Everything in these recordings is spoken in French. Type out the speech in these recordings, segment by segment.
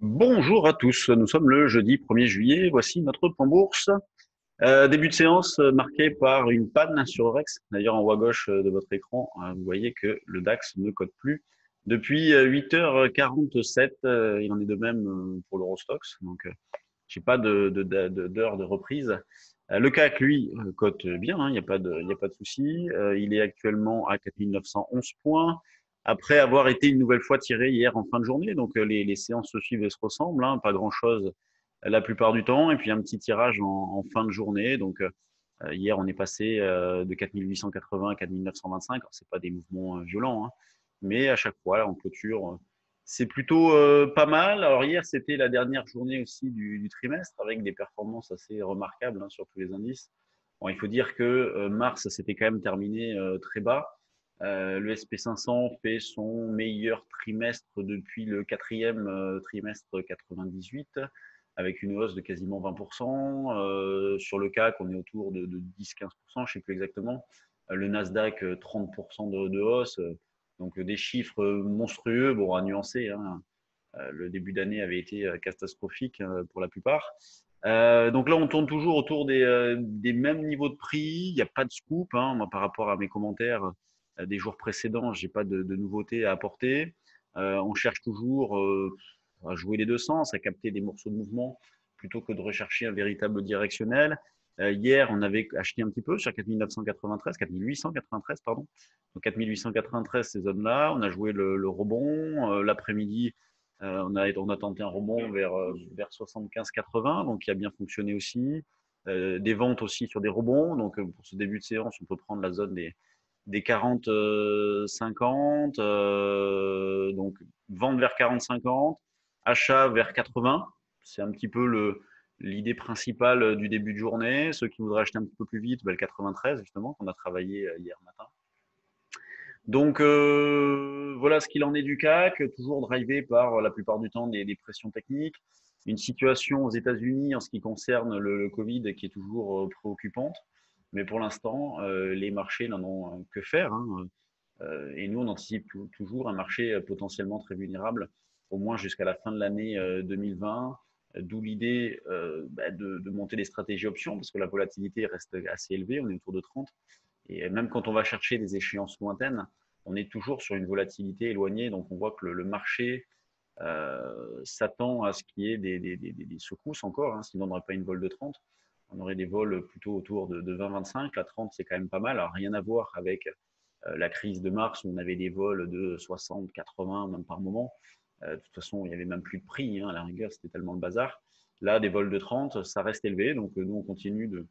Bonjour à tous, nous sommes le jeudi 1er juillet, voici notre point bourse. Début de séance marqué par une panne sur Rex. D'ailleurs, en haut à gauche de votre écran, vous voyez que le DAX ne cote plus depuis 8h47. Il en est de même pour l'Eurostoxx, donc j'ai pas d'heure de reprise. Le CAC, lui, cote bien, hein, il y a pas de souci. Il est actuellement à 4911 points, après avoir été une nouvelle fois tiré hier en fin de journée. Donc les séances se suivent et se ressemblent, hein, pas grand-chose la plupart du temps. Et puis un petit tirage en fin de journée. Donc hier, on est passé de 4880 à 4925. Alors, c'est pas des mouvements violents, hein, mais à chaque fois, là, en clôture, c'est plutôt pas mal. Alors hier, c'était la dernière journée aussi du trimestre avec des performances assez remarquables, hein, sur tous les indices. Bon, il faut dire que mars, c'était quand même terminé très bas. Le SP500 fait son meilleur trimestre depuis le quatrième trimestre 98, avec une hausse de quasiment 20%. Sur le CAC, on est autour de 10-15%, je ne sais plus exactement. Le Nasdaq, 30% de hausse. Donc des chiffres monstrueux, bon, à nuancer, hein. Le début d'année avait été catastrophique pour la plupart. Donc là, on tourne toujours autour des mêmes niveaux de prix. Il n'y a pas de scoop, hein. Moi, par rapport à mes commentaires des jours précédents, j'ai pas de nouveautés à apporter. On cherche toujours à jouer les deux sens, à capter des morceaux de mouvement plutôt que de rechercher un véritable directionnel. Hier, on avait acheté un petit peu sur 4993, 4893, pardon. Donc 4893, ces zones-là. On a joué le rebond. L'après-midi, on a tenté un rebond vers 75-80, donc qui a bien fonctionné aussi. Des ventes aussi sur des rebonds. Donc pour ce début de séance, on peut prendre la zone des 40-50. Donc vente vers 40-50, achat vers 80. C'est un petit peu l'idée principale du début de journée. Ceux qui voudraient acheter un petit peu plus vite, le 93 justement, qu'on a travaillé hier matin. Donc voilà ce qu'il en est du CAC, toujours drivé par la plupart du temps des pressions techniques. Une situation aux États-Unis en ce qui concerne le Covid qui est toujours préoccupante. Mais pour l'instant, les marchés n'en ont que faire, hein. Et nous, on anticipe toujours un marché potentiellement très vulnérable, au moins jusqu'à la fin de l'année 2020. D'où l'idée de monter des stratégies options, parce que la volatilité reste assez élevée, on est autour de 30. Et même quand on va chercher des échéances lointaines, on est toujours sur une volatilité éloignée. Donc on voit que le marché s'attend à ce qu'il y ait des secousses encore, hein, sinon on n'aurait pas une vol de 30. On aurait des vols plutôt autour de 20-25. La 30, c'est quand même pas mal. Alors, rien à voir avec la crise de mars où on avait des vols de 60, 80, même par moment. De toute façon, il n'y avait même plus de prix, hein, à la rigueur, c'était tellement le bazar. Là, des vols de 30, ça reste élevé. Donc, nous, on continue de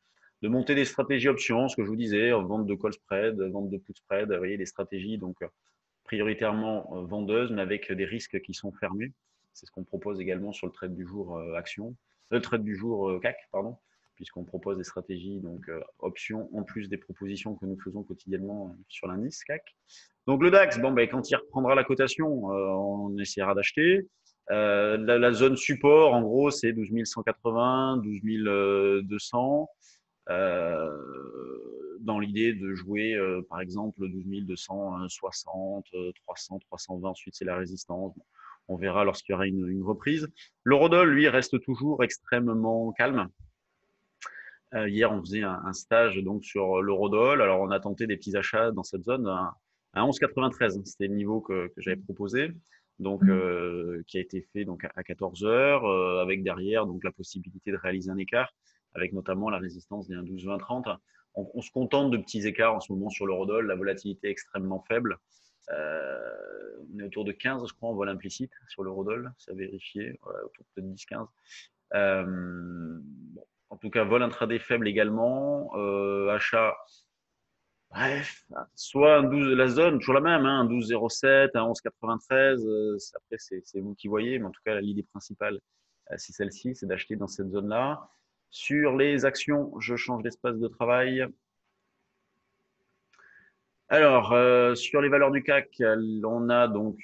monter des stratégies options, ce que je vous disais, vente de call spread, vente de put spread, vous voyez, des stratégies donc prioritairement vendeuses, mais avec des risques qui sont fermés. C'est ce qu'on propose également sur le trade du jour action, le trade du jour CAC, pardon, puisqu'on propose des stratégies donc options en plus des propositions que nous faisons quotidiennement sur l'indice CAC. Donc le DAX, bon, ben, quand il reprendra la cotation, on essaiera d'acheter. La zone support, en gros, c'est 12 180, 12 200. Dans l'idée de jouer, par exemple, 12 260, 300, 320. Ensuite, c'est la résistance. Bon, on verra lorsqu'il y aura une reprise. L'eurodoll, lui, reste toujours extrêmement calme. Hier, on faisait un stage donc sur l'eurodoll. Alors, on a tenté des petits achats dans cette zone à 11,93. C'était le niveau que j'avais proposé, donc qui a été fait donc à 14 heures, avec derrière donc la possibilité de réaliser un écart, avec notamment la résistance des 1,12, 20, 30. On se contente de petits écarts en ce moment sur l'eurodoll. La volatilité est extrêmement faible. On est autour de 15, je crois, en vol implicite sur l'eurodoll. C'est à vérifier. Ouais, autour de 10-15. Bon, en tout cas, vol intraday faible également. Achat, bref, soit un 12, la zone, toujours la même, hein, un 12,07, un 11,93. Après, c'est vous qui voyez, mais en tout cas, l'idée principale, c'est celle-ci, c'est d'acheter dans cette zone-là. Sur les actions, je change d'espace de travail. Alors, sur les valeurs du CAC, on a donc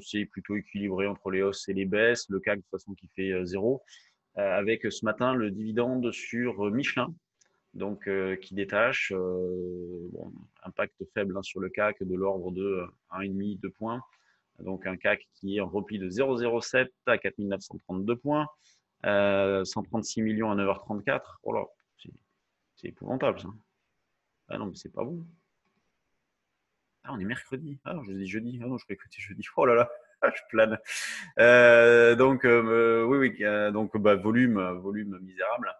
c'est plutôt équilibré entre les hausses et les baisses. Le CAC, de toute façon, qui fait 0, avec ce matin le dividende sur Michelin, donc qui détache. Bon, impact faible, hein, sur le CAC de l'ordre de 1,5, 2 points. Donc un CAC qui est en repli de 0,07 à 4932 points. 136 millions à 9h34. Oh là, c'est épouvantable ça. Ah non, mais c'est pas bon. Ah, on est mercredi. Ah non, je dis jeudi. Ah non, je croyais que c'était jeudi. Oh là là, je plane. Oui, oui. Donc, bah, volume misérable.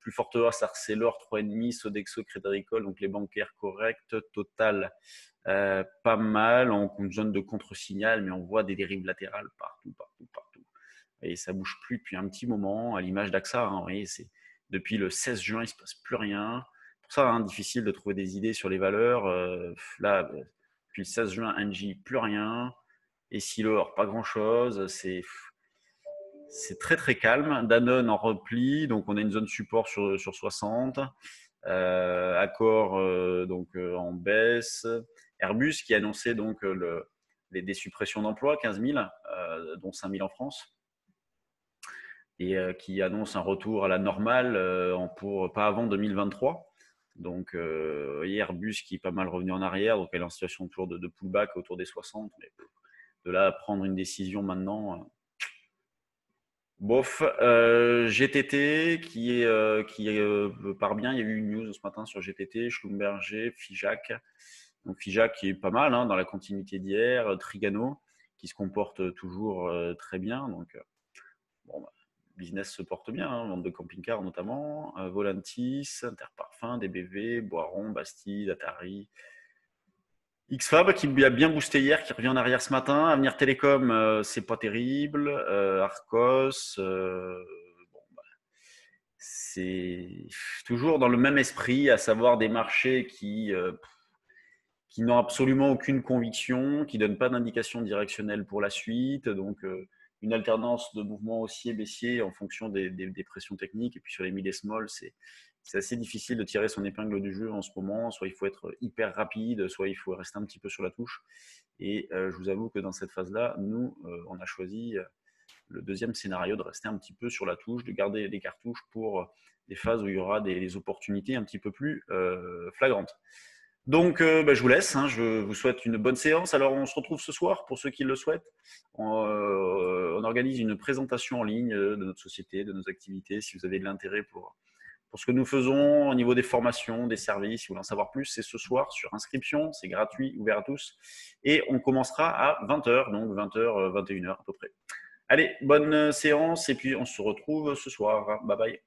Plus forte hausse, Arcelor 3,5, Sodexo, Crédit Agricole, donc les bancaires corrects. Total, pas mal. On compte zone de contre-signal, mais on voit des dérives latérales partout, partout, partout. Et ça bouge plus depuis un petit moment, à l'image d'AXA. Hein, vous voyez, depuis le 16 juin, il se passe plus rien. Pour ça, hein, difficile de trouver des idées sur les valeurs. Là, depuis le 16 juin, Engie, plus rien. Et Silor, pas grand-chose. C'est très très calme. Danone en repli, donc on a une zone support sur 60. Accor en baisse. Airbus qui annonçait donc des suppressions d'emplois, 15 000, dont 5 000 en France, et qui annonce un retour à la normale pour pas avant 2023. Donc, Airbus qui est pas mal revenu en arrière, donc elle est en situation toujours de pullback autour des 60. Mais de là à prendre une décision maintenant, bof. GTT qui part bien. Il y a eu une news ce matin sur GTT, Schlumberger, Figeac. Donc Figeac qui est pas mal hein, dans la continuité d'hier. Trigano qui se comporte toujours très bien. Donc bon, bah, business se porte bien, hein, vente de camping-car notamment. Volantis, Interparfums, DBV, Boiron, Bastide, Atari. XFAB qui a bien boosté hier, qui revient en arrière ce matin. Avenir Télécom, c'est pas terrible. Arcos, bon, bah, c'est toujours dans le même esprit, à savoir des marchés qui n'ont absolument aucune conviction, qui ne donnent pas d'indication directionnelle pour la suite. Donc, une alternance de mouvements haussiers-baissiers en fonction des pressions techniques. Et puis sur les mid et small, c'est assez difficile de tirer son épingle du jeu en ce moment. Soit il faut être hyper rapide, soit il faut rester un petit peu sur la touche. Et je vous avoue que dans cette phase-là, nous, on a choisi le deuxième scénario de rester un petit peu sur la touche, de garder des cartouches pour des phases où il y aura des opportunités un petit peu plus flagrantes. Donc, je vous laisse. Hein, je vous souhaite une bonne séance. Alors, on se retrouve ce soir pour ceux qui le souhaitent. On organise une présentation en ligne de notre société, de nos activités. Si vous avez de l'intérêt pour ce que nous faisons au niveau des formations, des services, si vous voulez en savoir plus, c'est ce soir sur inscription. C'est gratuit, ouvert à tous. Et on commencera à 20h, donc 20h, 21h à peu près. Allez, bonne séance et puis on se retrouve ce soir. Bye bye.